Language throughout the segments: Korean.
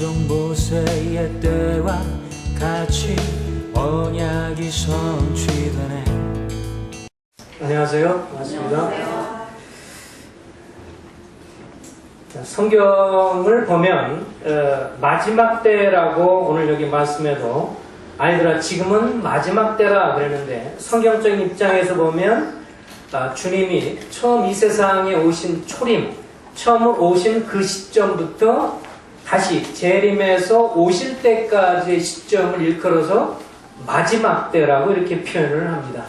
최종 보세의 때와 같이 언약이 성취되네. 안녕하세요. 반갑습니다. 성경을 보면 마지막 때라고 오늘 여기 말씀에도 아이들아 지금은 마지막 때라 그랬는데, 성경적인 입장에서 보면 주님이 처음 이 세상에 오신 초림, 처음 오신 그 시점부터 다시 재림에서 오실 때까지의 시점을 일컬어서 마지막 때라고 이렇게 표현을 합니다.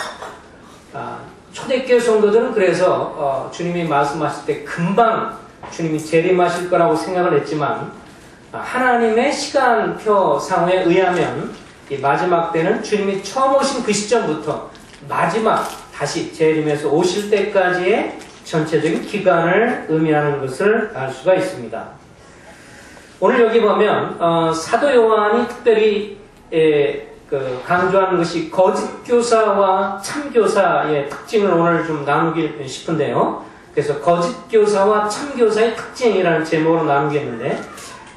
초대교회 성도들은 그래서 주님이 말씀하실 때 금방 주님이 재림하실 거라고 생각을 했지만, 하나님의 시간표상에 의하면 이 마지막 때는 주님이 처음 오신 그 시점부터 마지막 다시 재림에서 오실 때까지의 전체적인 기간을 의미하는 것을 알 수가 있습니다. 오늘 여기 보면 사도 요한이 특별히 강조하는 것이 거짓 교사와 참 교사의 특징을 오늘 좀 나누기 싶은데요. 그래서 거짓 교사와 참 교사의 특징이라는 제목으로 나누겠는데,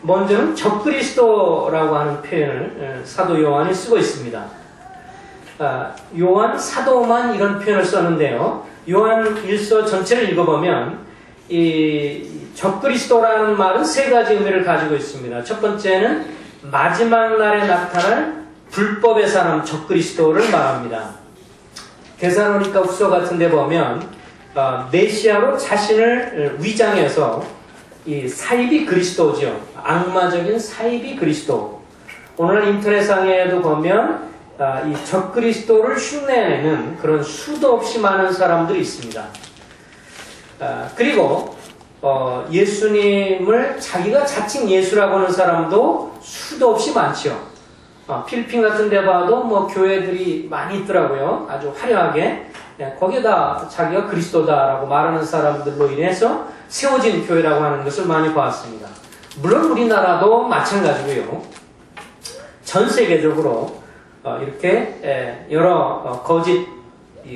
먼저는 적그리스도라고 하는 표현을 사도 요한이 쓰고 있습니다. 요한 사도만 이런 표현을 썼는데요. 요한 1서 전체를 읽어보면 이 적그리스도라는 말은 세 가지 의미를 가지고 있습니다. 첫 번째는 마지막 날에 나타날 불법의 사람 적그리스도를 말합니다. 데살로니가 후서 같은 데 보면 메시아로 자신을 위장해서 이 사이비 그리스도죠. 악마적인 사이비 그리스도. 오늘 인터넷상에도 보면 이 적그리스도를 흉내내는 그런 수도 없이 많은 사람들이 있습니다. 그리고 예수님을 자기가 자칭 예수라고 하는 사람도 수도 없이 많죠. 필리핀 같은 데 봐도 뭐 교회들이 많이 있더라고요. 아주 화려하게. 거기에다 자기가 그리스도다라고 말하는 사람들로 인해서 세워진 교회라고 하는 것을 많이 보았습니다. 물론 우리나라도 마찬가지고요. 전 세계적으로 이렇게 여러 거짓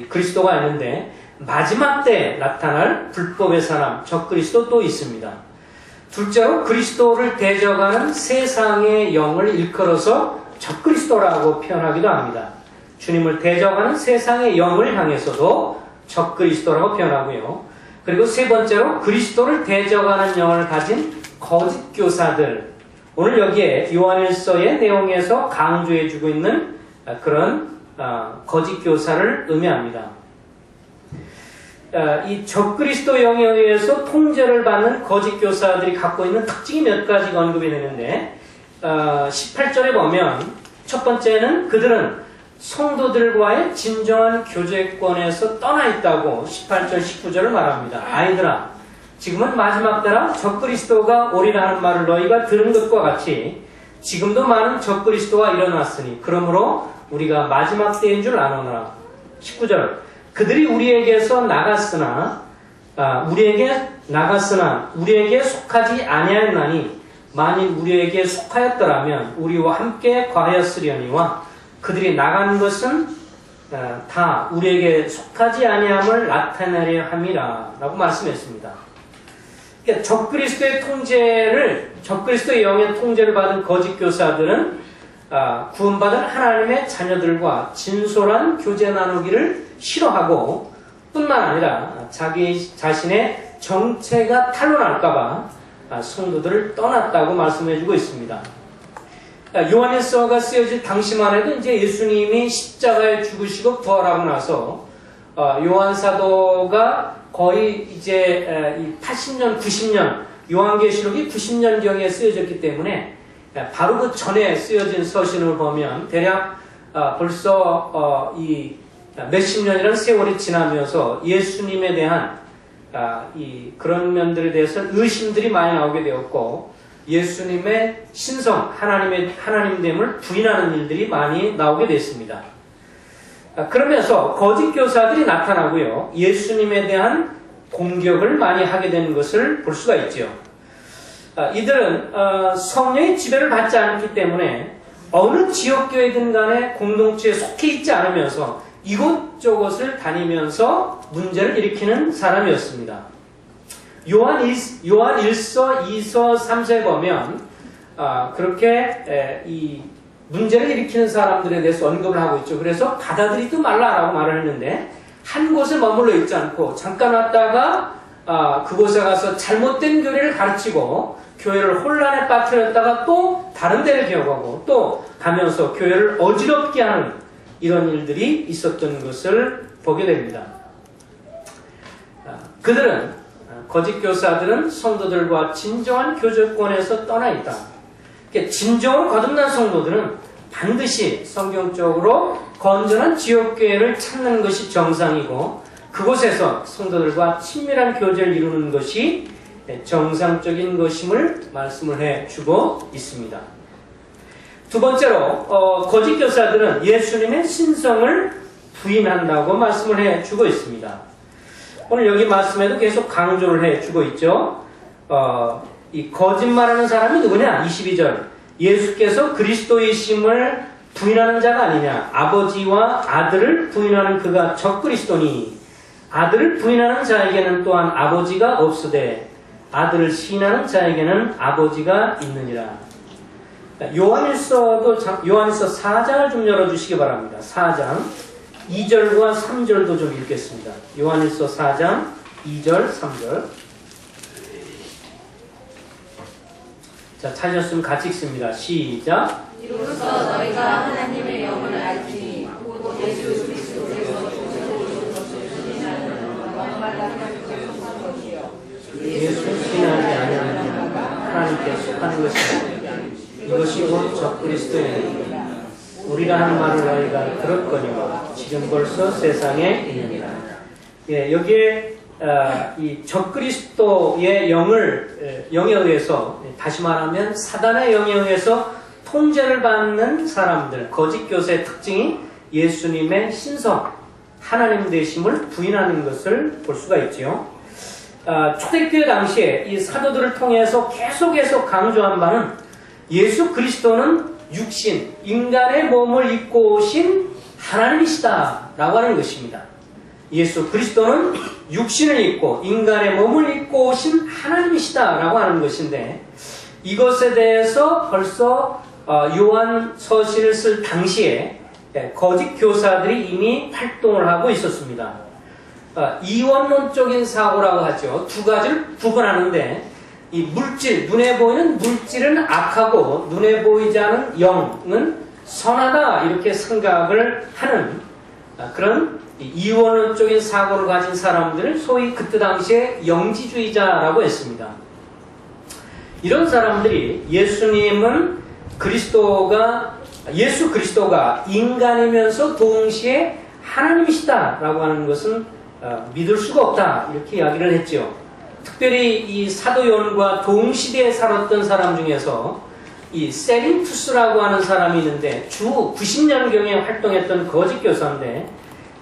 그리스도가 있는데, 마지막 때 나타날 불법의 사람 적그리스도 또 있습니다. 둘째로 그리스도를 대적하는 세상의 영을 일컬어서 적그리스도라고 표현하기도 합니다. 주님을 대적하는 세상의 영을 향해서도 적그리스도라고 표현하고요. 그리고 세 번째로 그리스도를 대적하는 영을 가진 거짓 교사들. 오늘 여기에 요한일서의 내용에서 강조해주고 있는 그런 거짓 교사를 의미합니다. 이 적그리스도 영에 의해서 통제를 받는 거짓 교사들이 갖고 있는 특징이 몇 가지가 언급이 되는데, 18절에 보면 첫 번째는 그들은 성도들과의 진정한 교제권에서 떠나 있다고 18절 19절을 말합니다. 아이들아 지금은 마지막 때라 적그리스도가 오리라 하는 말을 너희가 들은 것과 같이 지금도 많은 적그리스도가 일어났으니 그러므로 우리가 마지막 때인 줄 아노라. 19절 그들이 우리에게서 나갔으나 우리에게 속하지 아니하였나니 만일 우리에게 속하였더라면 우리와 함께 과하였으려니와 그들이 나간 것은 다 우리에게 속하지 아니함을 나타내려 함이라 라고 말씀했습니다. 그러니까 적그리스도의 영의 통제를 받은 거짓 교사들은 구원받은 하나님의 자녀들과 진솔한 교제 나누기를 싫어하고, 뿐만 아니라 자기 자신의 정체가 탄로날까봐 성도들을 떠났다고 말씀해주고 있습니다. 요한일서가 쓰여질 당시만 해도 이제 예수님이 십자가에 죽으시고 부활하고 나서 요한 사도가 거의 이제 80년, 90년, 요한계시록이 90년경에 쓰여졌기 때문에 바로 그 전에 쓰여진 서신을 보면 대략 벌써 이 몇십 년이라는 세월이 지나면서 예수님에 대한 이 그런 면들에 대해서는 의심들이 많이 나오게 되었고, 예수님의 신성, 하나님됨을 부인하는 일들이 많이 나오게 됐습니다. 그러면서 거짓 교사들이 나타나고요. 예수님에 대한 공격을 많이 하게 되는 것을 볼 수가 있죠. 이들은 성령의 지배를 받지 않기 때문에 어느 지역교회든 간에 공동체에 속해 있지 않으면서 이곳저곳을 다니면서 문제를 일으키는 사람이었습니다. 요한 1서, 2서, 3서에 보면 그렇게 이 문제를 일으키는 사람들에 대해서 언급을 하고 있죠. 그래서 받아들이지 말라라고 말을 했는데 한 곳에 머물러 있지 않고 잠깐 왔다가 그곳에 가서 잘못된 교리를 가르치고 교회를 혼란에 빠뜨렸다가 또 다른 데를 기억하고 또 가면서 교회를 어지럽게 하는 이런 일들이 있었던 것을 보게 됩니다. 그들은 거짓 교사들은 성도들과 진정한 교제권에서 떠나 있다. 진정으로 거듭난 성도들은 반드시 성경적으로 건전한 지역교회를 찾는 것이 정상이고 그곳에서 성도들과 친밀한 교제를 이루는 것이 정상적인 것임을 말씀을 해주고 있습니다. 두 번째로 거짓 교사들은 예수님의 신성을 부인한다고 말씀을 해주고 있습니다. 오늘 여기 말씀에도 계속 강조를 해주고 있죠. 이 거짓말하는 사람이 누구냐? 22절. 예수께서 그리스도이심을 부인하는 자가 아니냐? 아버지와 아들을 부인하는 그가 적그리스도니 아들을 부인하는 자에게는 또한 아버지가 없으되 아들을 시인하는 자에게는 아버지가 있느니라. 요한일서 4장을 좀 열어주시기 바랍니다. 4장 2절과 3절도 좀 읽겠습니다. 요한일서 4장 2절 3절. 자, 찾으셨으면 같이 읽습니다. 시작. 이로써 너희가 하나님의 영을 알지니 곧 예수 그리스도께서 예수 신하지 아니하는 하나님께 속하는 것이다. 이것이 곧 적그리스도이니 우리가 하는 말을 너희가 들었거니와 지금 벌써 세상에 있느니라. 여기에 이 적그리스도의 영에 의해서, 다시 말하면 사단의 영에 의해서 통제를 받는 사람들, 거짓 교사의 특징이 예수님의 신성, 하나님 되심을 부인하는 것을 볼 수가 있지요. 초대교회 당시에 이 사도들을 통해서 계속 강조한 바는 예수 그리스도는 육신, 인간의 몸을 입고 오신 하나님이시다 라고 하는 것입니다. 예수 그리스도는 육신을 입고 인간의 몸을 입고 오신 하나님이시다 라고 하는 것인데 이것에 대해서 벌써 요한 서신을 쓸 당시에 거짓 교사들이 이미 활동을 하고 있었습니다. 이원론적인 사고라고 하죠. 두 가지를 구분하는데 이 물질, 눈에 보이는 물질은 악하고 눈에 보이지 않은 영은 선하다 이렇게 생각을 하는 그런 이원론적인 사고를 가진 사람들을 소위 그때 당시에 영지주의자라고 했습니다. 이런 사람들이 예수 그리스도가 인간이면서 동시에 하나님이시다라고 하는 것은 믿을 수가 없다 이렇게 이야기를 했죠. 특별히 이 사도 요한과 동시대에 살았던 사람 중에서 이 세린투스라고 하는 사람이 있는데 주 90년경에 활동했던 거짓 교사인데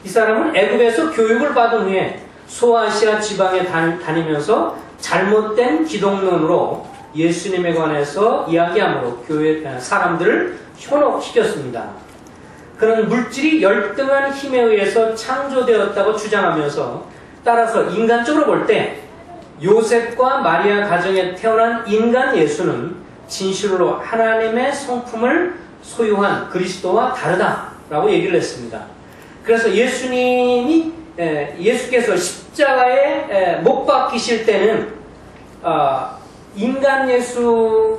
이 사람은 애굽에서 교육을 받은 후에 소아시아 지방에 다니면서 잘못된 기독론으로 예수님에 관해서 이야기함으로 교회 사람들을 현혹시켰습니다. 그는 물질이 열등한 힘에 의해서 창조되었다고 주장하면서 따라서 인간적으로 볼 때 요셉과 마리아 가정에 태어난 인간 예수는 진실로 하나님의 성품을 소유한 그리스도와 다르다라고 얘기를 했습니다. 그래서 예수께서 십자가에 못 박히실 때는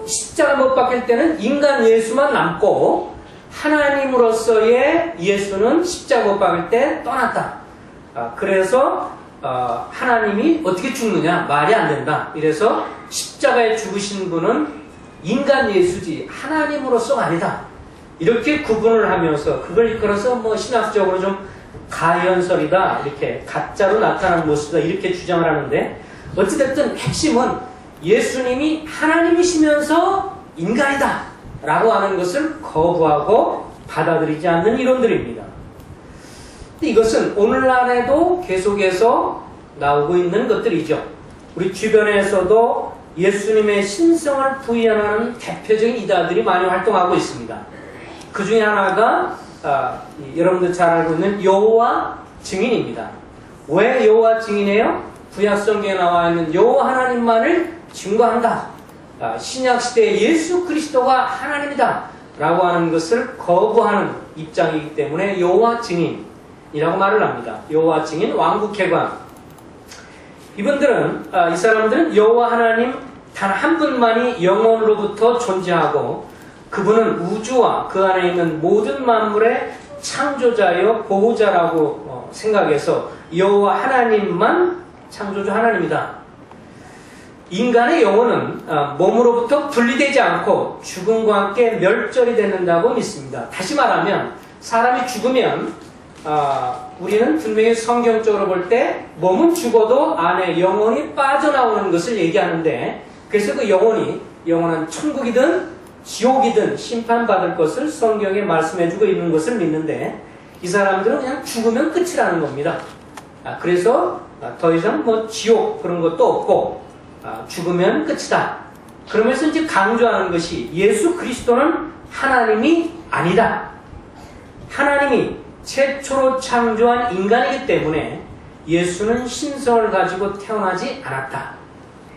십자가 못 박힐 때는 인간 예수만 남고 하나님으로서의 예수는 십자가 못 박힐 때 떠났다. 그래서 하나님이 어떻게 죽느냐? 말이 안 된다. 이래서 십자가에 죽으신 분은 인간 예수지 하나님으로서가 아니다. 이렇게 구분을 하면서 그걸 이끌어서 신학적으로 좀 가연설이다. 이렇게 가짜로 나타나는 모습이다. 이렇게 주장을 하는데 어찌됐든 핵심은 예수님이 하나님이시면서 인간이다. 라고 하는 것을 거부하고 받아들이지 않는 이론들입니다. 이것은 오늘날에도 계속해서 나오고 있는 것들이죠. 우리 주변에서도 예수님의 신성을 부인하는 대표적인 이단들이 많이 활동하고 있습니다. 그 중에 하나가 여러분들 잘 알고 있는 여호와 증인입니다. 왜 여호와 증인이에요? 구약성경에 나와 있는 여호와 하나님만을 증거한다. 신약시대의 예수 그리스도가 하나님이다 라고 하는 것을 거부하는 입장이기 때문에 여호와 증인이라고 말을 합니다. 여호와 증인, 왕국회관. 이분들은 이 사람들은 여호와 하나님 단 한 분만이 영원으로부터 존재하고 그분은 우주와 그 안에 있는 모든 만물의 창조자여 보호자라고 생각해서 여호와 하나님만 창조주 하나님이다. 인간의 영혼은 몸으로부터 분리되지 않고 죽음과 함께 멸절이 되는다고 믿습니다. 다시 말하면 사람이 죽으면 우리는 분명히 성경적으로 볼 때 몸은 죽어도 안에 영혼이 빠져나오는 것을 얘기하는데 그래서 그 영혼은 천국이든 지옥이든 심판받을 것을 성경에 말씀해주고 있는 것을 믿는데 이 사람들은 그냥 죽으면 끝이라는 겁니다. 그래서 더 이상 지옥 그런 것도 없고 죽으면 끝이다. 그러면서 이제 강조하는 것이 예수 그리스도는 하나님이 아니다. 하나님이 최초로 창조한 인간이기 때문에 예수는 신성을 가지고 태어나지 않았다.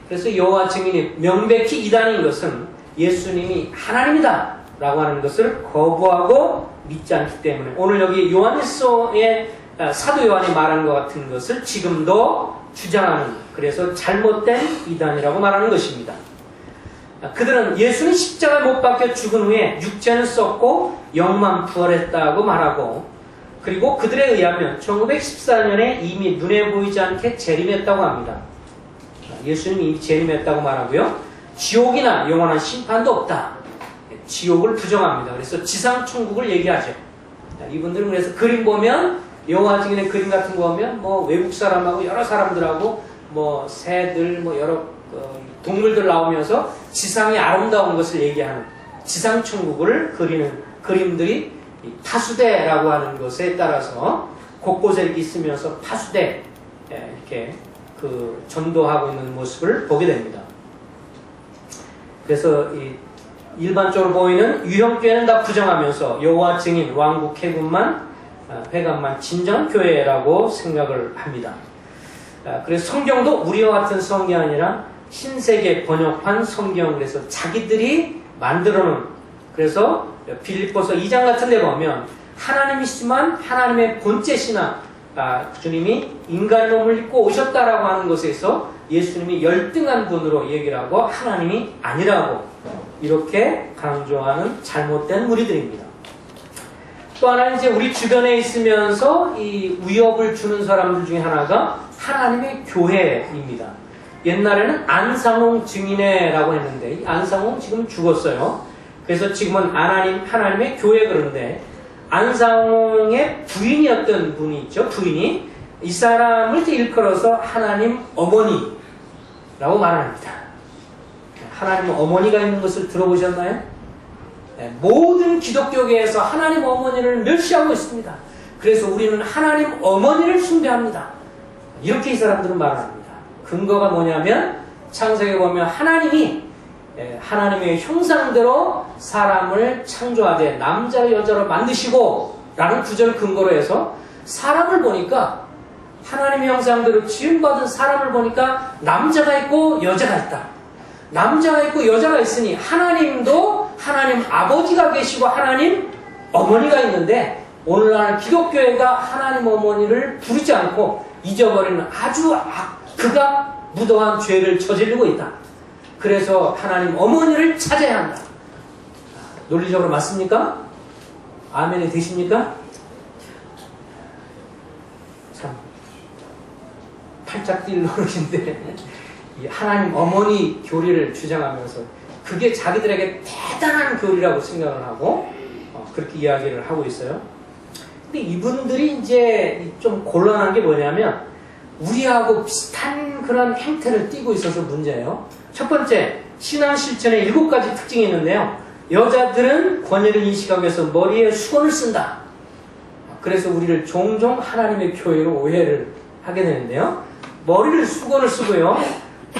그래서 여호와 증인이 명백히 이단인 것은 예수님이 하나님이다 라고 하는 것을 거부하고 믿지 않기 때문에 오늘 여기 요한일서의 사도 요한이 말한 것 같은 것을 지금도 주장하는 그래서 잘못된 이단이라고 말하는 것입니다. 그들은 예수는 십자가에 못 박혀 죽은 후에 육체는 썩고 영만 부활했다고 말하고 그리고 그들에 의하면 1914년에 이미 눈에 보이지 않게 재림했다고 합니다. 예수님이 이미 재림했다고 말하고요. 지옥이나 영원한 심판도 없다. 지옥을 부정합니다. 그래서 지상천국을 얘기하죠. 이분들은 그래서 그림 보면 여호와 증인의 그림 같은 거 보면 외국 사람하고 여러 사람들하고 새들 여러 동물들 나오면서 지상의 아름다운 것을 얘기하는 지상천국을 그리는 그림들이 파수대라고 하는 것에 따라서 곳곳에 이렇게 있으면서 파수대 이렇게 전도하고 있는 모습을 보게 됩니다. 그래서 일반적으로 보이는 유형교회는 다 부정하면서 여호와 증인, 왕국 회관만 진정한 교회라고 생각을 합니다. 그래서 성경도 우리와 같은 성경이 아니라 신세계 번역한 성경 그래서 자기들이 만들어놓은 그래서 빌립보서 2장 같은 데 보면 하나님이시지만 하나님의 본체 신앙 주님이 인간 몸을 입고 오셨다라고 하는 것에서 예수님이 열등한 분으로 얘기를 하고 하나님이 아니라고 이렇게 강조하는 잘못된 무리들입니다. 또 하나는 이제 우리 주변에 있으면서 이 위협을 주는 사람들 중에 하나가 하나님의 교회입니다. 옛날에는 안상홍 증인회라고 했는데 이 안상홍 지금 죽었어요. 그래서 지금은 하나님의 교회 그러는데 안상홍의 부인이었던 분이 있죠. 부인이 이 사람을 일컬어서 하나님 어머니라고 말합니다. 하나님 어머니가 있는 것을 들어보셨나요? 모든 기독교계에서 하나님 어머니를 멸시하고 있습니다. 그래서 우리는 하나님 어머니를 숭배합니다. 이렇게 이 사람들은 말합니다. 근거가 뭐냐면 창세기에 보면 하나님이 하나님의 형상대로 사람을 창조하되 남자로 여자로 만드시고 라는 구절을 근거로 해서 사람을 보니까 하나님의 형상대로 지음받은 사람을 보니까 남자가 있고 여자가 있다. 남자가 있고 여자가 있으니 하나님도 하나님 아버지가 계시고 하나님 어머니가 있는데 오늘날 기독교회가 하나님 어머니를 부르지 않고 잊어버리는 아주 극악 무도한 죄를 저지르고 있다. 그래서 하나님 어머니를 찾아야 한다. 논리적으로 맞습니까? 아멘이 되십니까? 참 팔짝 뛸 노릇인데 하나님 어머니 교리를 주장하면서 그게 자기들에게 대단한 교리라고 생각을 하고 그렇게 이야기를 하고 있어요. 근데 이분들이 이제 좀 곤란한 게 뭐냐면 우리하고 비슷한 그런 행태를 띠고 있어서 문제예요. 첫 번째, 신앙 실천에 7가지 특징이 있는데요. 여자들은 권위를 인식하기 위해서 머리에 수건을 쓴다. 그래서 우리를 종종 하나님의 교회로 오해를 하게 되는데요. 머리를 수건을 쓰고요.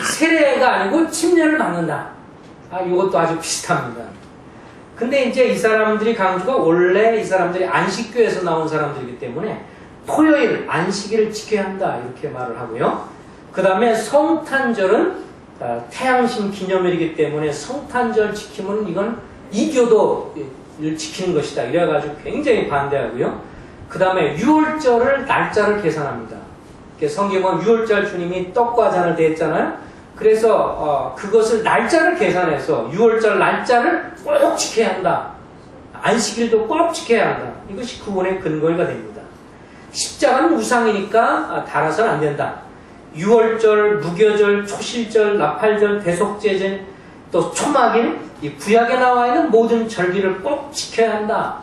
세례가 아니고 침례를 받는다. 이것도 아주 비슷합니다. 근데 이제 이 사람들이 강조가 원래 이 사람들이 안식교에서 나온 사람들이기 때문에 토요일 안식일을 지켜야 한다 이렇게 말을 하고요. 그 다음에 성탄절은 태양신 기념일이기 때문에 성탄절 지키면 이건 이교도를 지키는 것이다. 이래가지고 굉장히 반대하고요. 그 다음에 유월절을 날짜를 계산합니다. 성경은 유월절 주님이 떡과 잔을 대했잖아요. 그래서 그것을 날짜를 계산해서 유월절 날짜를 꼭 지켜야 한다. 안식일도 꼭 지켜야 한다. 이것이 구원의 근거가 됩니다. 십자가는 우상이니까 달아서는 안 된다. 유월절, 무교절, 초실절, 나팔절, 대속제절, 또 초막일, 이 구약에 나와 있는 모든 절기를 꼭 지켜야 한다.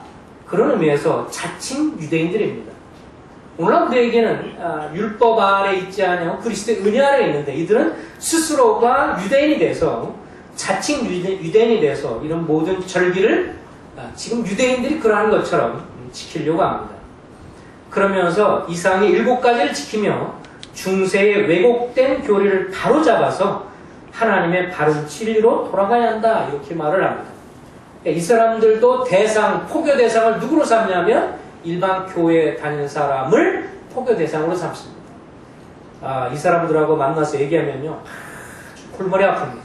그런 의미에서 자칭 유대인들입니다. 오늘날 우리에게는 율법 아래 있지 않냐고 그리스도의 은혜 아래 있는데 이들은 스스로가 유대인이 돼서 자칭 유대인이 돼서 이런 모든 절기를 지금 유대인들이 그러한 것처럼 지키려고 합니다. 그러면서 이상의 7가지를 지키며 중세의 왜곡된 교리를 바로잡아서 하나님의 바른 진리로 돌아가야 한다. 이렇게 말을 합니다. 이 사람들도 포교 대상을 누구로 삼냐면 일반 교회에 다니는 사람을 포교 대상으로 삼습니다. 이 사람들하고 만나서 얘기하면요. 골머리 아픕니다.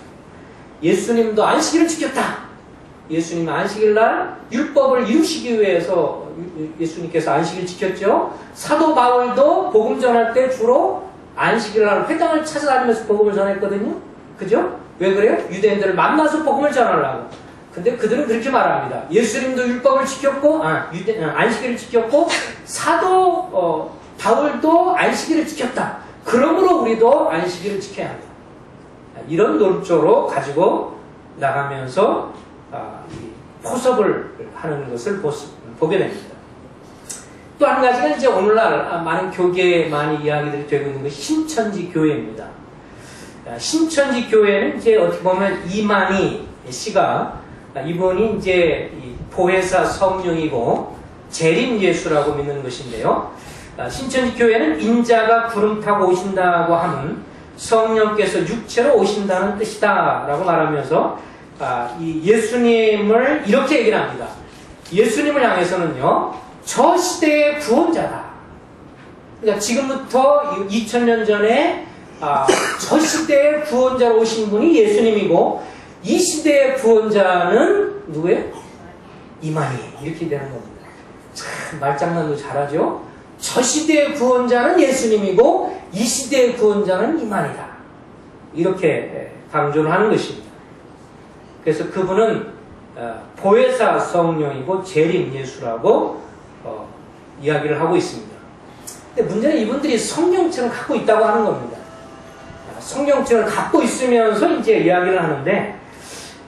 예수님도 안식일을 지켰다. 예수님 안식일 날 율법을 이루시기 위해서 예수님께서 안식일 지켰죠. 사도 바울도 복음 전할 때 주로 안식일 날 회당을 찾아다니면서 복음을 전했거든요. 그죠? 왜 그래요? 유대인들을 만나서 복음을 전하려고. 근데 그들은 그렇게 말합니다. 예수님도 율법을 지켰고, 안식일을 지켰고, 사도 바울도 안식일을 지켰다. 그러므로 우리도 안식일을 지켜야 한다. 이런 논조로 가지고 나가면서 포섭을 하는 것을 보게 됩니다. 또 한 가지가 이제 오늘날 많은 교계에 많이 이야기들이 되고 있는 것이 신천지 교회입니다. 신천지 교회는 이제 어떻게 보면 이만희 씨가 이분이 이제 보혜사 성령이고 재림 예수라고 믿는 것인데요. 신천지 교회는 인자가 구름 타고 오신다고 하면 성령께서 육체로 오신다는 뜻이다라고 말하면서 이 예수님을 이렇게 얘기를 합니다. 예수님을 향해서는요, 저 시대의 구원자다. 그러니까 지금부터 2000년 전에 저 시대의 구원자로 오신 분이 예수님이고 이 시대의 구원자는 누구예요? 이만희. 이렇게 되는 겁니다. 참 말장난도 잘하죠. 저 시대의 구원자는 예수님이고 이 시대의 구원자는 이만희다. 이렇게 강조를 하는 것입니다. 그래서 그분은 보혜사 성령이고 재림 예수라고 이야기를 하고 있습니다. 근데 문제는 이분들이 성경책을 갖고 있다고 하는 겁니다. 성경책을 갖고 있으면서 이제 이야기를 하는데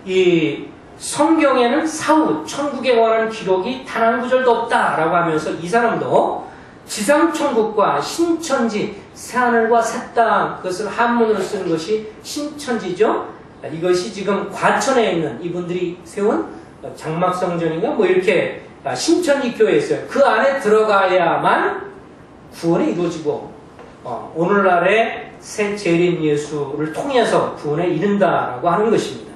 이 성경에는 사후 천국에 관한 기록이 단 한 구절도 없다라고 하면서 이 사람도 지상천국과 신천지, 새하늘과 새 땅, 그것을 한문으로 쓰는 것이 신천지죠. 이것이 지금 과천에 있는 이분들이 세운 장막성전인가 뭐 이렇게 신천지 교회에 있어요. 그 안에 들어가야만 구원이 이루어지고 오늘날의 새 재림 예수를 통해서 구원에 이른다라고 하는 것입니다.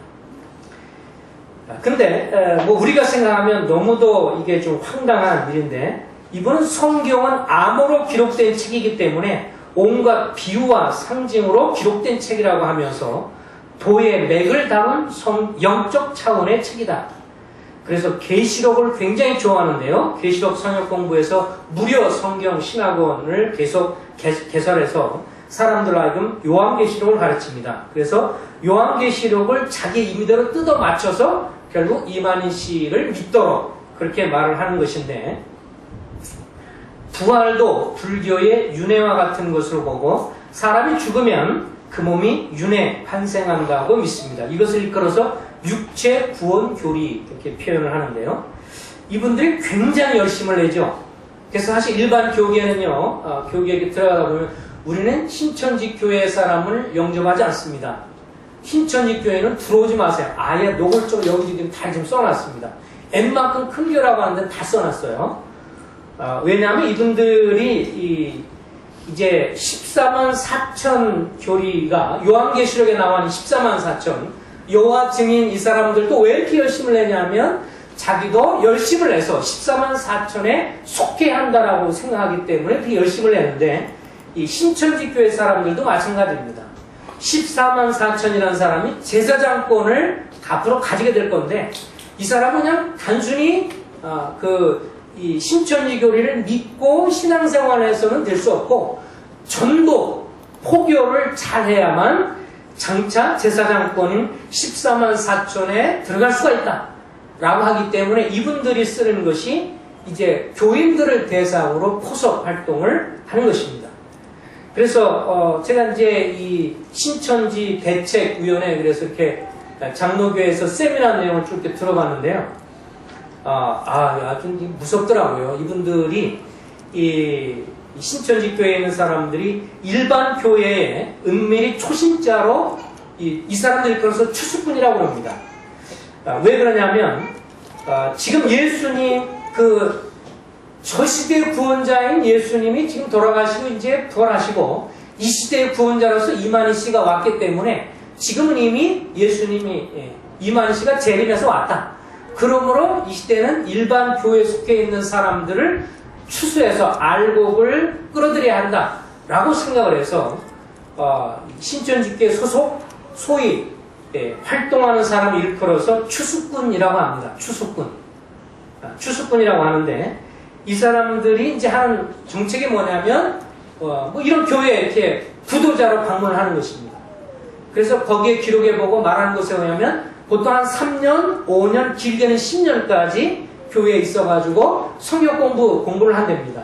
근데 뭐 우리가 생각하면 너무도 이게 좀 황당한 일인데 이분은 성경은 암호로 기록된 책이기 때문에 온갖 비유와 상징으로 기록된 책이라고 하면서 도의 맥을 담은 영적 차원의 책이다. 그래서 계시록을 굉장히 좋아하는데요. 계시록 성역 공부에서 무료 성경 신학원을 계속 개설해서 사람들로 하여금 요한계시록을 가르칩니다. 그래서 요한계시록을 자기 임의대로 뜯어 맞춰서 결국 이만희 씨를 믿도록 그렇게 말을 하는 것인데 부활도 불교의 윤회와 같은 것으로 보고 사람이 죽으면 그 몸이 윤회 환생한다고 믿습니다. 이것을 일컬어서 육체 구원 교리 이렇게 표현을 하는데요. 이분들이 굉장히 열심을 내죠. 그래서 사실 일반 교계는요, 교계에 들어가다 보면 우리는 신천지 교회 사람을 영접하지 않습니다. 신천지 교회는 들어오지 마세요. 아예 노골적으로 여기 지금 다 지금 써놨습니다. N만큼 큰 교라고 하는데 다 써놨어요. 왜냐하면 이분들이 이제 14만 4천 교리가 요한계시록에 나와 있는 14만 4천 여호와 증인 이 사람들도 왜 이렇게 열심을 내냐면 자기도 열심을 내서 14만 4천에 속해 한다라고 생각하기 때문에 그렇게 열심을 내는데 이 신천지 교회 사람들도 마찬가지입니다. 14만 4천이라는 사람이 제사장권을 앞으로 가지게 될 건데 이 사람은 그냥 단순히 이 신천지 교리를 믿고 신앙생활에서는 될 수 없고 전도, 포교를 잘해야만 장차 제사장권인 14만 4천에 들어갈 수가 있다 라고 하기 때문에 이분들이 쓰는 것이 이제 교인들을 대상으로 포섭 활동을 하는 것입니다. 그래서 제가 이제 이 신천지 대책위원회 그래서 이렇게 장로교에서 세미나 내용을 쭉 이렇게 들어봤는데요. 아주 무섭더라고요. 이분들이 이 신천지 교회에 있는 사람들이 일반 교회에 은밀히 초신자로 이 사람들이 그래서 추수꾼이라고 합니다. 왜 그러냐면 지금 예수님 저 시대의 구원자인 예수님이 지금 돌아가시고 이제 부활하시고 이 시대의 구원자로서 이만희 씨가 왔기 때문에 지금은 이미 예수님이 이만희 씨가 재림해서 왔다. 그러므로 이 시대는 일반 교회에 속해 있는 사람들을 추수해서 알곡을 끌어들여야 한다라고 생각을 해서 신천지교회 소속 소위 활동하는 사람을 일컬어서 추수꾼이라고 합니다. 추수꾼이라고 하는데 이 사람들이 이제 하는 정책이 뭐냐면 뭐 이런 교회에 이렇게 부도자로 방문을 하는 것입니다. 그래서 거기에 기록해 보고 말하는 것에 의하면 보통 한 3년, 5년, 길게는 10년까지 교회에 있어가지고 성경 공부를 한답니다.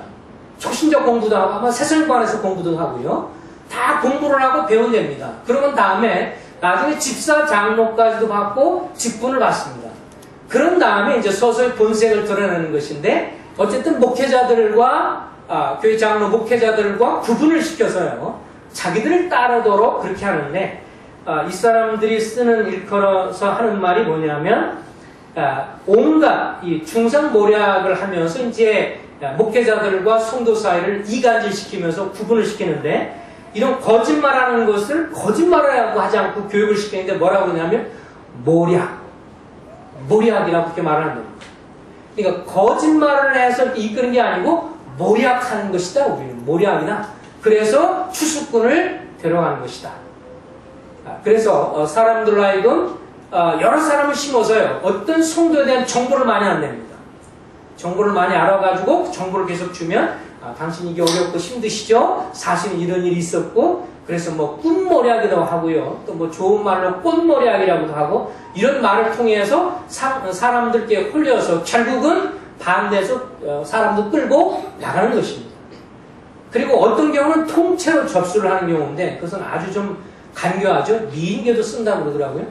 초신적 공부도 하고 아마 세상관에서 공부도 하고요. 다 공부를 하고 배운답니다. 그러면 다음에 나중에 집사 장로까지도 받고 직분을 받습니다. 그런 다음에 이제 서서히 본색을 드러내는 것인데 어쨌든 목회자들과 교회 장로 목회자들과 구분을 시켜서요. 자기들을 따르도록 그렇게 하는데 이 사람들이 쓰는 일컬어서 하는 말이 뭐냐면 온갖 이 중상모략을 하면서 이제 목회자들과 성도 사이를 이간질시키면서 구분을 시키는데 이런 거짓말하는 것을 거짓말이라고 하지 않고 교육을 시키는데 뭐라고 하냐면 모략이라고 그렇게 말하는 겁니다. 그러니까 거짓말을 해서 이끄는 게 아니고 모략하는 것이다. 우리는 모략이다. 그래서 추수꾼을 데려가는 것이다. 그래서 사람들로 하여금 여러 사람을 심어서요. 어떤 성도에 대한 정보를 많이 안 냅니다. 정보를 많이 알아가지고 정보를 계속 주면 당신 이게 어렵고 힘드시죠? 사실은 이런 일이 있었고 그래서 뭐 꾼모략이라고 하고요. 또 뭐 좋은 말로 꼰모략이라고도 하고 이런 말을 통해서 사람들께 홀려서 결국은 반대해서 사람도 끌고 나가는 것입니다. 그리고 어떤 경우는 통째로 접수를 하는 경우인데 그것은 아주 좀 간교하죠. 미인계도 쓴다고 그러더라고요.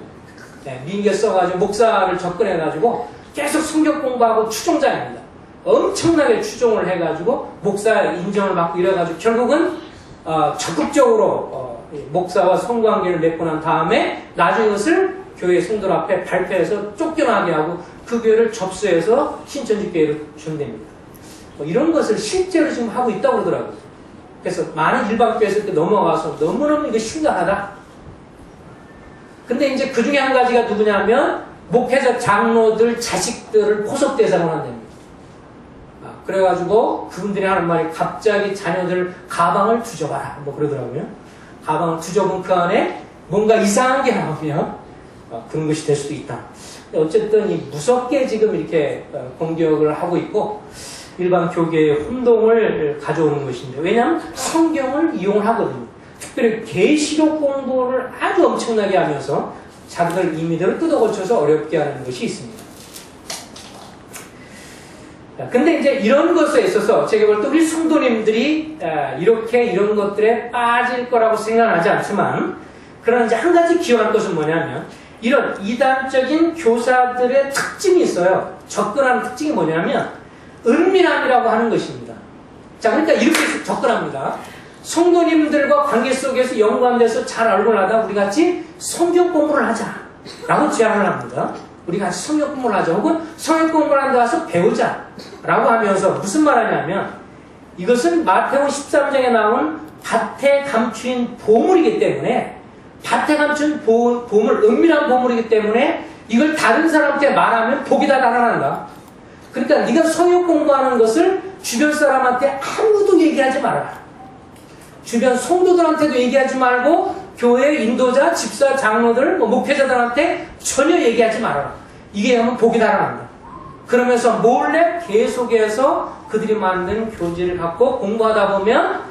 미인계 써가지고 목사를 접근해가지고 계속 성경 공부하고 추종자입니다. 엄청나게 추종을 해가지고 목사 인정을 받고 이래가지고 결국은 적극적으로 목사와 성관계를 맺고 난 다음에 나중에 그것을 교회 성도들 앞에 발표해서 쫓겨나게 하고 그 교회를 접수해서 신천지 교회로 준답니다. 이런 것을 실제로 지금 하고 있다고 그러더라고요. 그래서 많은 일반 교회에서 이렇게 넘어가서 너무너무 이거 심각하다. 근데 이제 그 중에 한 가지가 누구냐면 목회자 장로들 자식들을 포섭 대상으로 한답니다. 그래가지고 그분들이 하는 말이 갑자기 자녀들 가방을 뒤져봐라 뭐 그러더라고요. 가방을 뒤져본 그 안에 뭔가 이상한 게 나오면 그런 것이 될 수도 있다. 어쨌든 이 무섭게 지금 이렇게 공격을 하고 있고 일반 교계의 혼동을 가져오는 것인데 왜냐하면 성경을 이용하거든요. 특별히 계시록 공부를 아주 엄청나게 하면서 자기들 임의대로 뜯어고쳐서 어렵게 하는 것이 있습니다. 근데 이제 이런 것에 있어서 제가 볼 때 우리 성도님들이 이렇게 이런 것들에 빠질 거라고 생각하지 않지만 그러나 이제 한 가지 기억할 것은 뭐냐면 이런 이단적인 교사들의 특징이 있어요. 접근하는 특징이 뭐냐면 은밀함이라고 하는 것입니다. 자, 그러니까 이렇게 접근합니다. 성도님들과 관계 속에서 연관돼서 잘 알고 나다 우리 같이 성경 공부를 하자 라고 제안을 합니다. 우리 같이 성경 공부를 하자 혹은 성경 공부를 한다 와서 배우자 라고 하면서 무슨 말 하냐면 이것은 마태복음 13장에 나온 밭에 감추인 보물이기 때문에 밭에 감춘 보물, 은밀한 보물이기 때문에 이걸 다른 사람한테 말하면 복이 다 달아난다. 그러니까 네가 성경 공부하는 것을 주변 사람한테 아무도 얘기하지 말아라. 주변 성도들한테도 얘기하지 말고 교회 인도자, 집사, 장로들, 목회자들한테 전혀 얘기하지 말아라. 이게 하면 복이 달아난다. 그러면서 몰래 계속해서 그들이 만든 교재를 갖고 공부하다 보면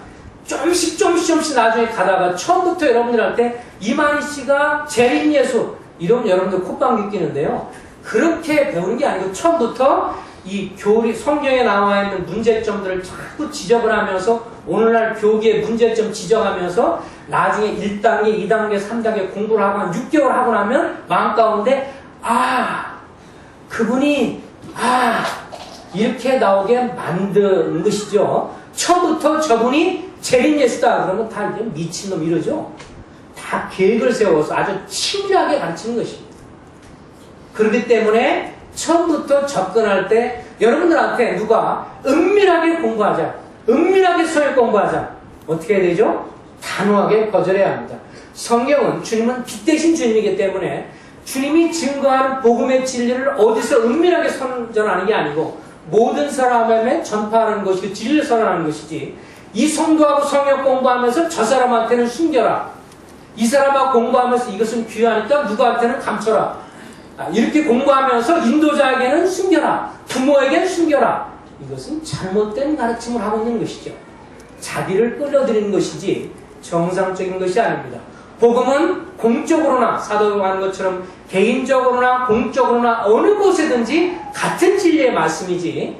조금씩 나중에 가다가 처음부터 여러분들한테 이만희 씨가 재림 예수 이러면 여러분들 콧방귀 끼는데요. 그렇게 배우는 게 아니고 처음부터 이 교리 성경에 나와 있는 문제점들을 자꾸 지적을 하면서 오늘날 교계의 문제점 지적하면서 나중에 1단계, 2단계, 3단계 공부를 하고 한 6개월 하고 나면 마음 가운데 그분이 이렇게 나오게 만든 것이죠. 처음부터 저분이 재림 예수다 그러면 다 이제 미친놈 이러죠. 다 계획을 세워서 아주 치밀하게 가르치는 것입니다. 그렇기 때문에 처음부터 접근할 때 여러분들한테 누가 은밀하게 공부하자, 은밀하게 서역 공부하자 어떻게 해야 되죠? 단호하게 거절해야 합니다. 성경은 주님은 빛 대신 주님이기 때문에 주님이 증거하는 복음의 진리를 어디서 은밀하게 선전하는 게 아니고 모든 사람에게 전파하는 것이 진리를 선언하는 것이지, 이 성도하고 성역 공부하면서 저 사람한테는 숨겨라, 이 사람하고 공부하면서 이것은 귀하니까 누구한테는 감춰라, 이렇게 공부하면서 인도자에게는 숨겨라, 부모에게는 숨겨라, 이것은 잘못된 가르침을 하고 있는 것이죠. 자기를 끌어들이는 것이지 정상적인 것이 아닙니다. 복음은 공적으로나 사도가 하는 것처럼 개인적으로나 공적으로나 어느 곳에든지 같은 진리의 말씀이지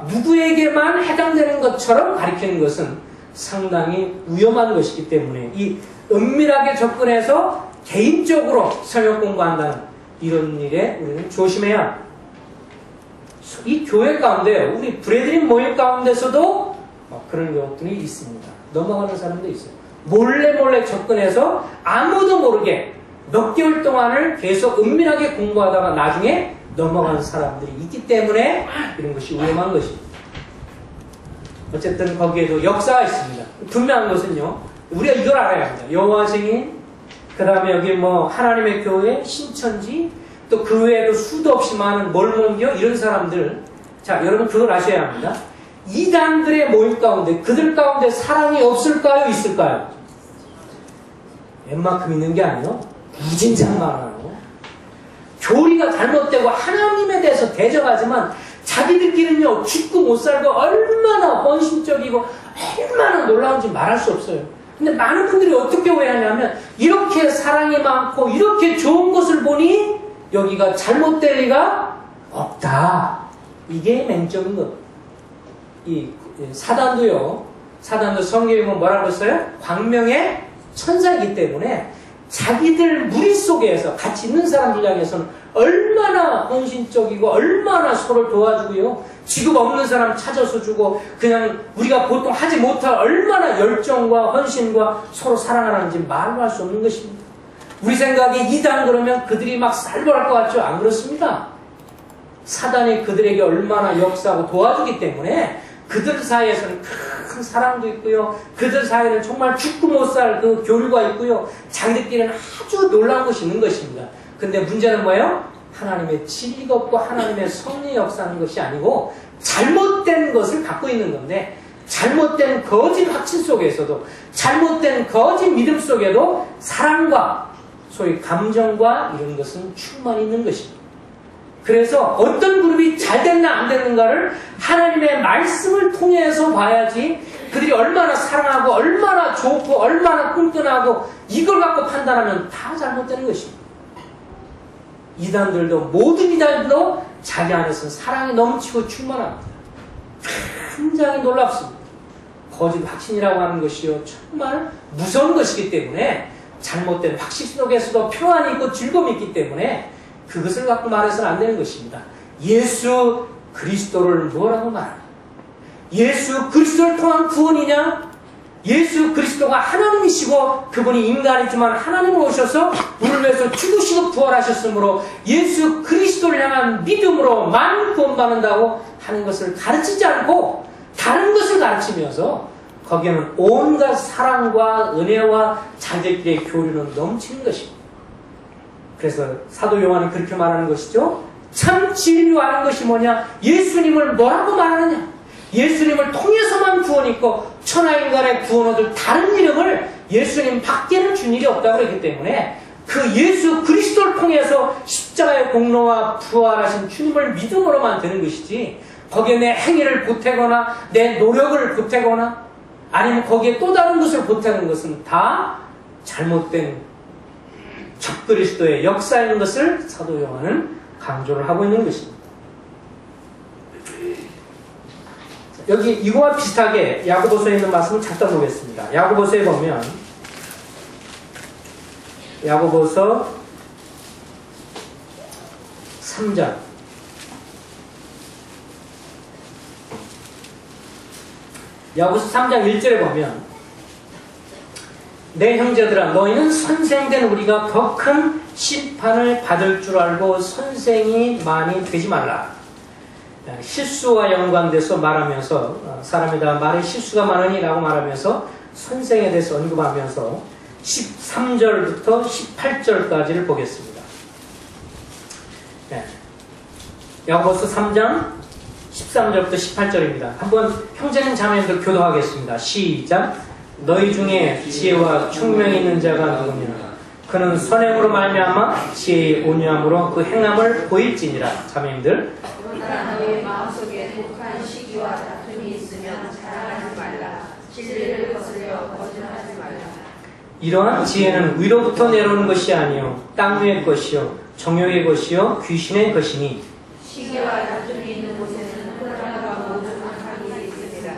누구에게만 해당되는 것처럼 가르치는 것은 상당히 위험한 것이기 때문에 이 은밀하게 접근해서 개인적으로 성역 공부한다는 이런 일에 우리는 조심해야 합니다. 이 교회 가운데 우리 브레드린 모임 가운데서도 그런 경우들이 있습니다. 넘어가는 사람도 있어요. 몰래 접근해서 아무도 모르게 몇 개월 동안을 계속 은밀하게 공부하다가 나중에 넘어가는 사람들이 있기 때문에 이런 것이 위험한 것입니다. 어쨌든 거기에도 역사가 있습니다. 분명한 것은요, 우리가 이걸 알아야 합니다. 여호와 증인, 그 다음에 여기 하나님의 교회, 신천지, 또 그 외에도 수도 없이 많은 몰몬교 이런 사람들, 자 여러분 그걸 아셔야 합니다. 이단들의 모임 가운데 그들 가운데 사랑이 없을까요? 있을까요? 웬만큼 있는 게 아니에요. 무진장만하고 교리가 잘못되고 하나님에 대해서 대적하지만 자기들끼리는요 죽고 못 살고 얼마나 헌신적이고 얼마나 놀라운지 말할 수 없어요. 근데 많은 분들이 어떻게 오해하냐면 이렇게 사랑이 많고 이렇게 좋은 것을 보니 여기가 잘못될 리가 없다. 이게 맹점인 것. 이 사단도 성경에 보면 뭐라고 했어요? 광명의 천사이기 때문에 자기들 무리 속에서 같이 있는 사람들 향해서는 얼마나 헌신적이고 얼마나 서로를 도와주고요, 지급 없는 사람 찾아서 주고 그냥 우리가 보통 하지 못할 얼마나 열정과 헌신과 서로 사랑하는지 말로 할 수 없는 것입니다. 우리 생각에 이단 그러면 그들이 막 살벌할 것 같죠? 안 그렇습니다. 사단이 그들에게 얼마나 역사하고 도와주기 때문에 그들 사이에서는 큰 사랑도 있고요, 그들 사이에는 정말 죽고 못 살 그 교류가 있고요, 자기들끼리는 아주 놀라운 것이 있는 것입니다. 근데 문제는 뭐예요? 하나님의 진리가 없고 하나님의 섭리의 역사하는 것이 아니고 잘못된 것을 갖고 있는 건데, 잘못된 거짓 확신 속에서도, 잘못된 거짓 믿음 속에도 사랑과 소위 감정과 이런 것은 충만히 있는 것입니다. 그래서 어떤 그룹이 잘 됐나 안 됐는가를 하나님의 말씀을 통해서 봐야지, 그들이 얼마나 사랑하고 얼마나 좋고 얼마나 끈끈하고 이걸 갖고 판단하면 다 잘못되는 것입니다. 이단들도, 모든 이단들도 자기 안에서는 사랑이 넘치고 충만합니다. 굉장히 놀랍습니다. 거짓 확신이라고 하는 것이요, 정말 무서운 것이기 때문에 잘못된 확신 속에서도 평안이 있고 즐거움이 있기 때문에 그것을 갖고 말해서는 안 되는 것입니다. 예수 그리스도를 뭐라고 말하냐? 예수 그리스도를 통한 구원이냐? 예수 그리스도가 하나님이시고 그분이 인간이지만 하나님으로 오셔서 우리를 위해서 죽으시고 부활하셨으므로 예수 그리스도를 향한 믿음으로만 구원받는다고 하는 것을 가르치지 않고 다른 것을 가르치면서 거기에는 온갖 사랑과 은혜와 자기들끼리의 교류는 넘치는 것입니다. 그래서 사도 요한이 그렇게 말하는 것이죠. 참 진리로 아는 것이 뭐냐? 예수님을 뭐라고 말하느냐? 예수님을 통해서만 구원이 있고 천하인간의 구원 얻을 다른 이름을 예수님 밖에는 준 일이 없다고 그랬기 때문에 그 예수 그리스도를 통해서 십자가의 공로와 부활하신 주님을 믿음으로만 되는 것이지 거기에 내 행위를 보태거나 내 노력을 보태거나 아니면 거기에 또 다른 것을 보태는 것은 다 잘못된 적그리스도의 역사인 것을 사도 요한은 강조를 하고 있는 것입니다. 여기 이거와 비슷하게 야고보서에 있는 말씀을 잠깐 보겠습니다. 야고보서에 보면 야고보서 3장 야고보서 3장 1절에 보면 내 형제들아 너희는 선생된 우리가 더 큰 심판을 받을 줄 알고 선생이 많이 되지 말라. 실수와 연관돼서 말하면서 사람에다 말에 실수가 많으니 라고 말하면서 선생에 대해서 언급하면서 13절부터 18절까지를 보겠습니다. 네. 야고보서 3장 13절부터 18절입니다. 한번 형제님 자매님들 교도하겠습니다. 시작. 너희 중에 지혜와 총명이 있는 자가 누구냐? 그는 선행으로 말미암아 지혜의 온유함으로 그 행함을 보일지니라. 자매님들. 그러나 너희 마음속에 독한 시기와 다툼이 있으면 자랑하지 말라. 진리를 거스려 거짓하지 말라. 이러한 지혜는 위로부터 내려오는 것이 아니요 땅 위의 것이요 정욕의 것이요 귀신의 것이니 시기와 다툼이 있는 곳에는 혼란과 모든 악한 일이 있으리라.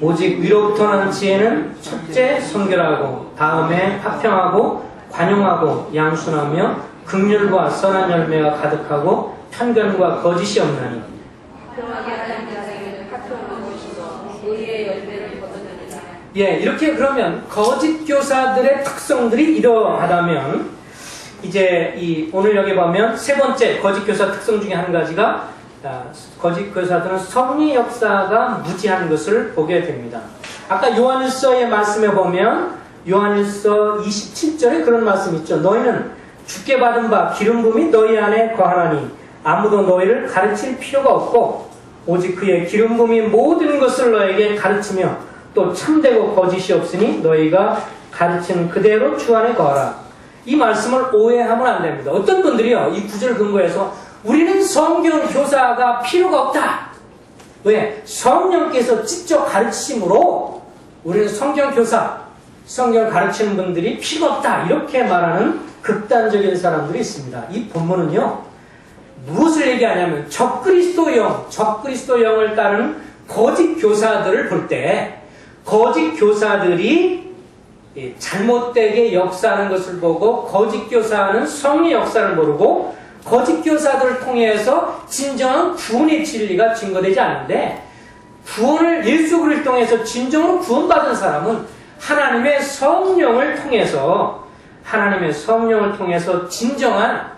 오직 위로부터 나는 지혜는 첫째 성결하고 다음에 화평하고 관용하고 양순하며 긍휼과 선한 열매가 가득하고 편견과 거짓이 없나니 평하게 하나님 자에게는 화평한 것이요 의의 열매를 거두느니라. 예, 이렇게 그러면 거짓 교사들의 특성들이 이러하다면 이제 오늘 여기 보면 세 번째 거짓 교사 특성 중에 한 가지가 거짓 교사들은 섭리 역사가 무지한 것을 보게 됩니다. 아까 요한일서의 말씀에 보면 요한일서 27절에 그런 말씀이 있죠. 너희는 주께 받은 바 기름 부음이 너희 안에 거하나니 아무도 너희를 가르칠 필요가 없고 오직 그의 기름 부음이 모든 것을 너에게 가르치며 또 참되고 거짓이 없으니 너희가 가르치는 그대로 주 안에 거하라. 이 말씀을 오해하면 안 됩니다. 어떤 분들이요 이 구절 근거해서 우리는 성경 교사가 필요가 없다. 왜? 성령께서 직접 가르치심으로 우리는 성경 교사, 성경 가르치는 분들이 필요 없다. 이렇게 말하는 극단적인 사람들이 있습니다. 이 본문은요 무엇을 얘기하냐면 적그리스도영을 따르는 거짓 교사들을 볼 때 거짓 교사들이 잘못되게 역사하는 것을 보고 거짓 교사는 성의 역사를 모르고 거짓 교사들을 통해서 진정한 구원의 진리가 증거되지 않는데 구원을 예수 그리스도를 통해서 진정으로 구원받은 사람은 하나님의 성령을 통해서 진정한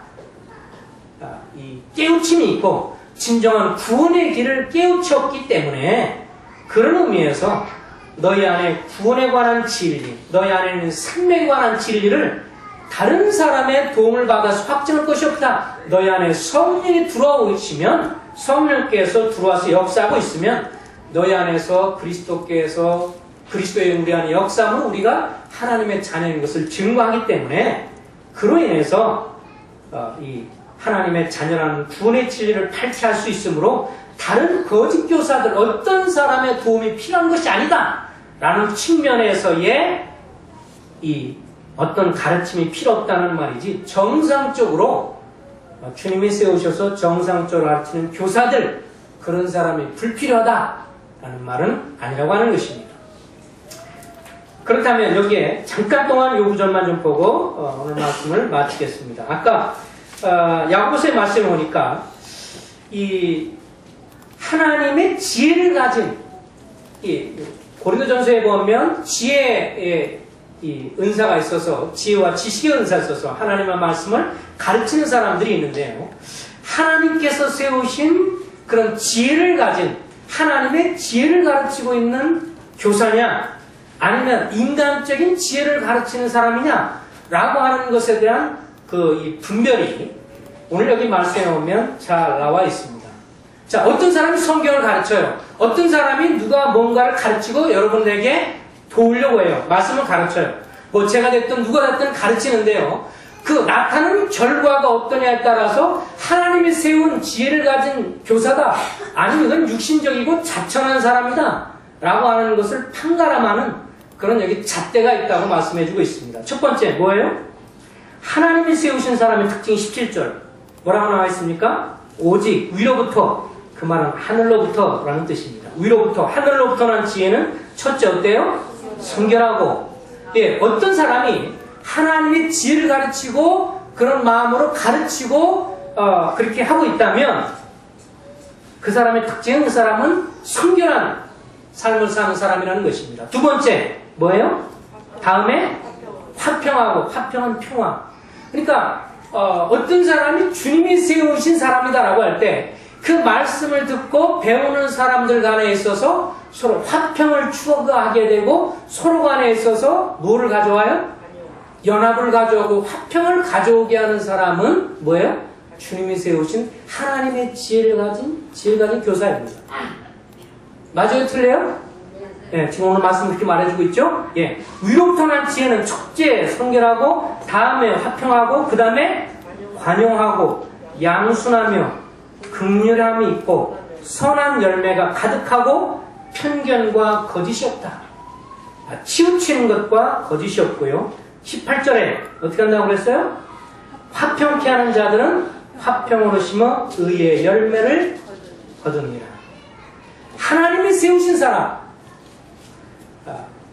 이 깨우침이 있고 진정한 구원의 길을 깨우쳤기 때문에 그런 의미에서 너희 안에 구원에 관한 진리, 너희 안에 있는 생명에 관한 진리를 다른 사람의 도움을 받아서 확증할 것이 없다. 너희 안에 성령이 들어오시면 성령께서 들어와서 역사하고 있으면 너희 안에서 그리스도의 우리 안에 역사하면 우리가 하나님의 자녀인 것을 증거하기 때문에 그로 인해서 이 하나님의 자녀라는 구원의 진리를 발휘할 수 있으므로 다른 거짓 교사들 어떤 사람의 도움이 필요한 것이 아니다 라는 측면에서의 이 어떤 가르침이 필요 없다는 말이지 정상적으로 주님이 세우셔서 정상적으로 가르치는 교사들 그런 사람이 불필요하다라는 말은 아니라고 하는 것입니다. 그렇다면 여기에 잠깐 동안 이 구절만 좀 보고 오늘 말씀을 마치겠습니다. 아까 야고보서의 말씀을 보니까 이 하나님의 지혜를 가진 이 고린도전서에 보면 지혜의 이 은사가 있어서 지혜와 지식의 은사가 있어서 하나님의 말씀을 가르치는 사람들이 있는데요. 하나님께서 세우신 그런 지혜를 가진 하나님의 지혜를 가르치고 있는 교사냐 아니면 인간적인 지혜를 가르치는 사람이냐 라고 하는 것에 대한 이 분별이 오늘 여기 말씀에 보면 잘 나와 있습니다. 자, 어떤 사람이 성경을 가르쳐요. 어떤 사람이 누가 뭔가를 가르치고 여러분에게 도우려고 해요. 말씀을 가르쳐요. 뭐 제가 됐든 누가 됐든 가르치는데요. 그 나타나는 결과가 어떠냐에 따라서 하나님이 세운 지혜를 가진 교사다. 아니면 이건 육신적이고 자천한 사람이다. 라고 하는 것을 판가름하는 그런 여기 잣대가 있다고 말씀해주고 있습니다. 첫 번째 뭐예요? 하나님이 세우신 사람의 특징이 17절. 뭐라고 나와 있습니까? 오직 위로부터, 그 말은 하늘로부터 라는 뜻입니다. 위로부터, 하늘로부터라는 지혜는 첫째 어때요? 성결하고. 예, 어떤 사람이 하나님의 지혜를 가르치고 그런 마음으로 가르치고 그렇게 하고 있다면 그 사람의 특징은 그 사람은 성결한 삶을 사는 사람이라는 것입니다. 두 번째 뭐예요? 다음에 화평하고, 화평한 평화. 그러니까 어떤 사람이 주님이 세우신 사람이다라고 할 때 그 말씀을 듣고 배우는 사람들 간에 있어서 서로 화평을 추구하게 되고 서로 간에 있어서 뭐를 가져와요? 연합을 가져오고 화평을 가져오게 하는 사람은 뭐예요? 주님이 세우신 하나님의 지혜를 가진 교사입니다. 맞아요? 틀려요? 예, 지금 오늘 말씀 그렇게 말해주고 있죠? 예, 위로부터 난 지혜는 첫째 성결하고, 다음에 화평하고, 그 다음에 관용하고, 양순하며, 긍휼함이 있고, 선한 열매가 가득하고, 편견과 거짓이 없다. 치우치는 것과 거짓이 없고요. 18절에 어떻게 한다고 그랬어요? 화평케 하는 자들은 화평으로 심어 의의 열매를 거두니라. 하나님이 세우신 사람,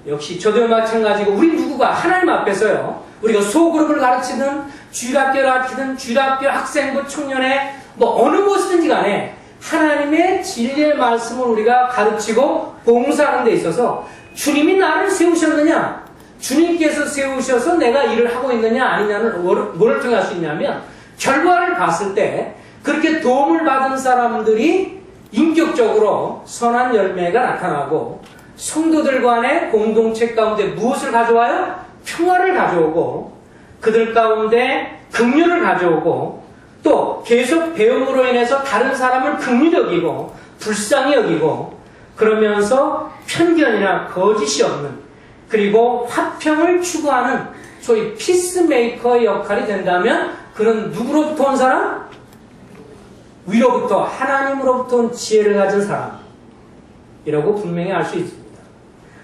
역시 저도 마찬가지고 우리 누구가 하나님 앞에서요, 우리가 소그룹을 가르치든 주일학교를 가르치든 주일학교 학생부 청년회 뭐 어느 곳이든지 간에 하나님의 진리의 말씀을 우리가 가르치고 봉사하는 데 있어서 주님이 나를 세우셨느냐, 주님께서 세우셔서 내가 일을 하고 있느냐 아니냐는 뭐를 통해 할 수 있냐면, 결과를 봤을 때 그렇게 도움을 받은 사람들이 인격적으로 선한 열매가 나타나고, 성도들 간의 공동체 가운데 무엇을 가져와요? 평화를 가져오고, 그들 가운데 긍휼을 가져오고, 또 계속 배움으로 인해서 다른 사람을 긍휼히 여기고 불쌍히 여기고, 그러면서 편견이나 거짓이 없는, 그리고 화평을 추구하는 소위 피스메이커의 역할이 된다면 그는 누구로부터 온 사람? 위로부터, 하나님으로부터 온 지혜를 가진 사람이라고 분명히 알 수 있습니다.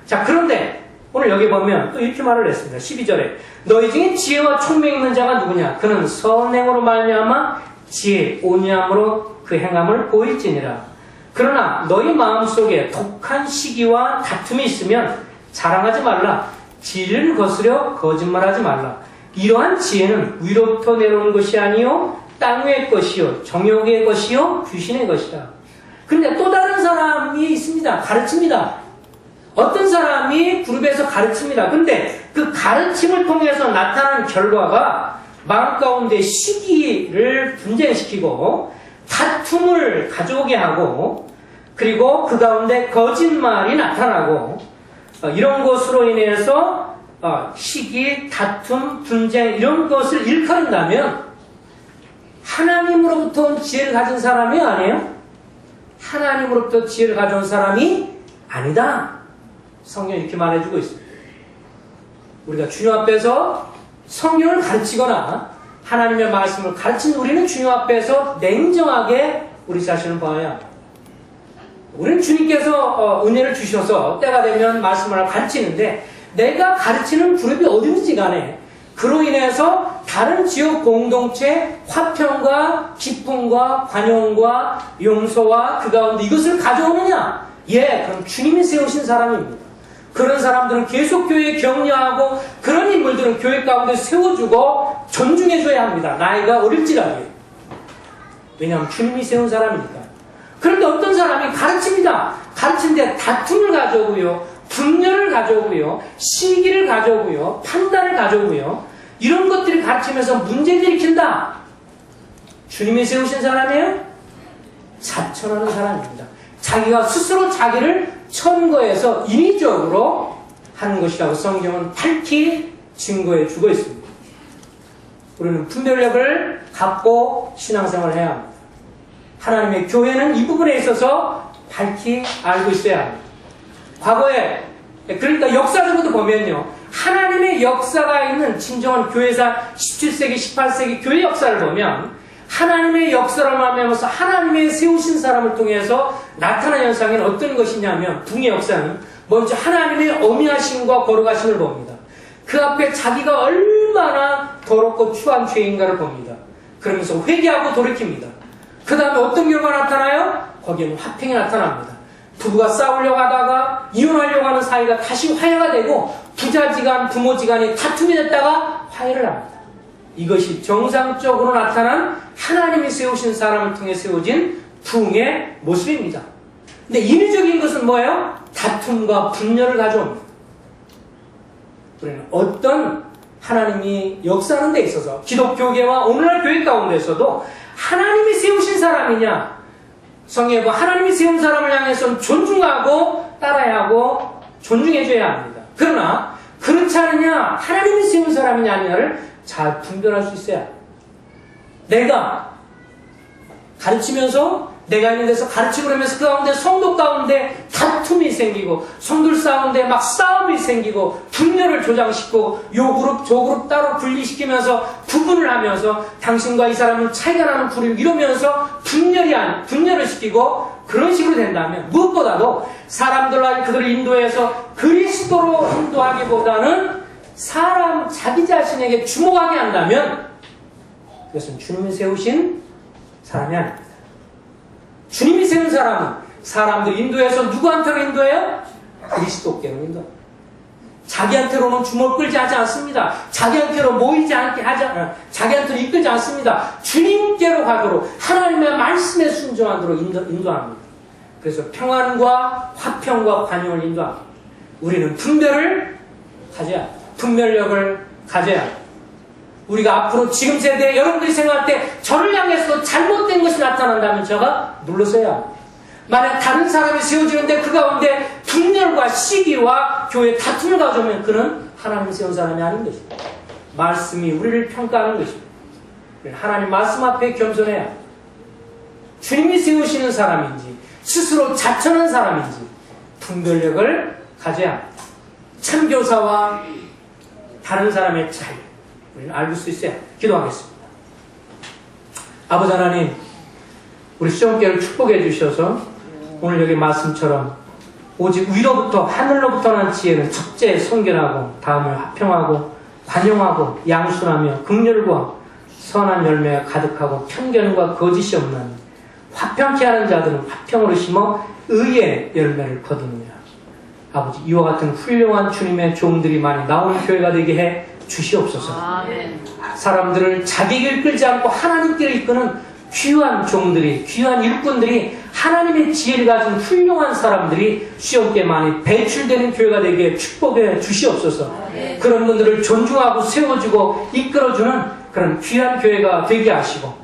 자, 그런데 오늘 여기 보면 또 이렇게 말을 했습니다. 12절에 너희 중에 지혜와 총명이 있는 자가 누구냐? 그는 선행으로 말미암아 지혜 온유함으로 그 행함을 보일지니라. 그러나 너희 마음속에 독한 시기와 다툼이 있으면 자랑하지 말라. 진리를 거스려 거짓말하지 말라. 이러한 지혜는 위로부터 내려오는 것이 아니요 땅 위의 것이요 정욕의 것이요 귀신의 것이라. 그런데 또 다른 사람이 있습니다. 가르칩니다. 어떤 사람이 그룹에서 가르칩니다. 근데 그 가르침을 통해서 나타나는 결과가 마음 가운데 시기를 분쟁시키고 다툼을 가져오게 하고, 그리고 그 가운데 거짓말이 나타나고, 이런 것으로 인해서 시기, 다툼, 분쟁 이런 것을 일컬은다면 하나님으로부터 온 지혜를 가진 사람이 아니에요? 하나님으로부터 지혜를 가져온 사람이 아니다. 성경이 이렇게 말해주고 있습니다. 우리가 주님 앞에서 성경을 가르치거나 하나님의 말씀을 가르친 우리는 주님 앞에서 냉정하게 우리 자신을 봐야 합니다. 우리는 주님께서 은혜를 주셔서 때가 되면 말씀을 가르치는데, 내가 가르치는 그룹이 어딘지 간에 그로 인해서 다른 지역 공동체 화평과 기쁨과 관용과 용서와 그 가운데 이것을 가져오느냐? 예, 그럼 주님이 세우신 사람입니다. 그런 사람들은 계속 교회에 격려하고, 그런 인물들은 교회 가운데 세워주고 존중해줘야 합니다. 나이가 어릴지라도. 왜냐하면 주님이 세운 사람이니까. 그런데 어떤 사람이 가르칩니다. 가르치는데 다툼을 가져오고요, 분열을 가져오고요, 시기를 가져오고요, 판단을 가져오고요, 이런 것들을 가르치면서 문제를 일으킨다. 주님이 세우신 사람이에요? 자천하는 사람입니다. 자기가 스스로 자기를 천거해서 인위적으로 하는 것이라고 성경은 밝히 증거해 주고 있습니다. 우리는 분별력을 갖고 신앙생활을 해야 합니다. 하나님의 교회는 이 부분에 있어서 밝히 알고 있어야 합니다. 과거에 그러니까 역사적으로도 보면요, 하나님의 역사가 있는 진정한 교회사 17세기, 18세기 교회 역사를 보면 하나님의 역사를 말하면서 하나님의 세우신 사람을 통해서 나타난 현상은 어떤 것이냐면, 붕의 역사는 먼저 하나님의 어미하심과 거룩하심을 봅니다. 그 앞에 자기가 얼마나 더럽고 추한 죄인가를 봅니다. 그러면서 회개하고 돌이킵니다. 그 다음에 어떤 결과가 나타나요? 거기에는 화평이 나타납니다. 부부가 싸우려고 하다가 이혼하려고 하는 사이가 다시 화해가 되고, 부자지간 부모지간이 다툼이 됐다가 화해를 합니다. 이것이 정상적으로 나타난 하나님이 세우신 사람을 통해 세워진 부흥의 모습입니다. 근데 인위적인 것은 뭐예요? 다툼과 분열을 가져옵니다. 우리는 어떤 하나님이 역사하는 데 있어서 기독교계와 오늘날 교회 가운데서도 하나님이 세우신 사람이냐, 성경에 하나님이 세운 사람을 향해서는 존중하고 따라야 하고 존중해줘야 합니다. 그러나 그렇지 않느냐, 하나님이 세운 사람이냐 아니냐를 잘 분별할 수 있어야 합니다. 내가 가르치면서 내가 있는 데서 가르치고 그러면서 그 가운데 성도 가운데 다툼이 생기고 성들 가운데 막 싸움이 생기고 분열을 조장시키고 요 그룹 저 그룹 따로 분리시키면서 구분을 하면서 당신과 이 사람은 차이가 나는 그룹 이러면서 분열을 시키고 그런 식으로 된다면, 무엇보다도 사람들과 그들을 인도해서 그리스도로 인도하기보다는 자기 자신에게 주목하게 한다면 그것은 주님이 세우신 사람이 아닙니다. 주님이 세운 사람은 사람들 인도해서 누구한테로 인도해요? 그리스도께로 인도합니다. 자기한테로는 주먹을 끌지 하지 않습니다. 자기한테로 모이지 않게 자기한테로 이끌지 않습니다. 주님께로 가도록 하나님의 말씀에 순종하도록 인도합니다. 그래서 평안과 화평과 관용을 인도합니다. 우리는 분별을 가져야 합니다. 분별력을 가져야 합니다. 우리가 앞으로 지금 세대에 여러분들이 생각할 때 저를 향해서 잘못된 것이 나타난다면 제가 물러서야 합니다. 만약 다른 사람이 세워지는데 그 가운데 분열과 시기와 교회 다툼을 가져오면 그는 하나님 세운 사람이 아닌 것입니다. 말씀이 우리를 평가하는 것입니다. 하나님 말씀 앞에 겸손해야 합니다. 주님이 세우시는 사람인지 스스로 자천한 사람인지 분별력을 가져야 합니다. 참교사와 다른 사람의 차이 우리는 알고 수 있어야 기도하겠습니다. 아버지 하나님, 우리 시험교회를 축복해 주셔서 오늘 여기 말씀처럼 오직 위로부터 하늘로부터 난 지혜는 첫째 성결하고 다음을 화평하고 관용하고 양순하며 긍휼과 선한 열매가 가득하고 편견과 거짓이 없는 화평케 하는 자들은 화평으로 심어 의의 열매를 거두느니라. 아버지, 이와 같은 훌륭한 주님의 종들이 많이 나오는 교회가 되게 해 주시옵소서. 아멘. 사람들을 자기 길 끌지 않고 하나님께를 이끄는 귀한 종들이, 귀한 일꾼들이, 하나님의 지혜를 가진 훌륭한 사람들이 시험께 많이 배출되는 교회가 되게 축복해 주시옵소서. 아멘. 그런 분들을 존중하고 세워주고 이끌어주는 그런 귀한 교회가 되게 하시고,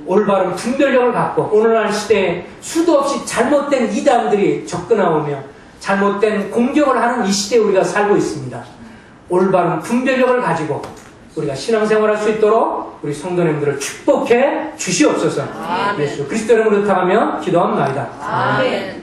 올바른 분별력을 갖고 오늘날 시대에 수도 없이 잘못된 이단들이 접근하오며 잘못된 공격을 하는 이 시대에 우리가 살고 있습니다. 올바른 분별력을 가지고 우리가 신앙생활할 수 있도록 우리 성도님들을 축복해 주시옵소서. 예수 그리스도 이름으로 부탁하며 기도합니다. 아멘.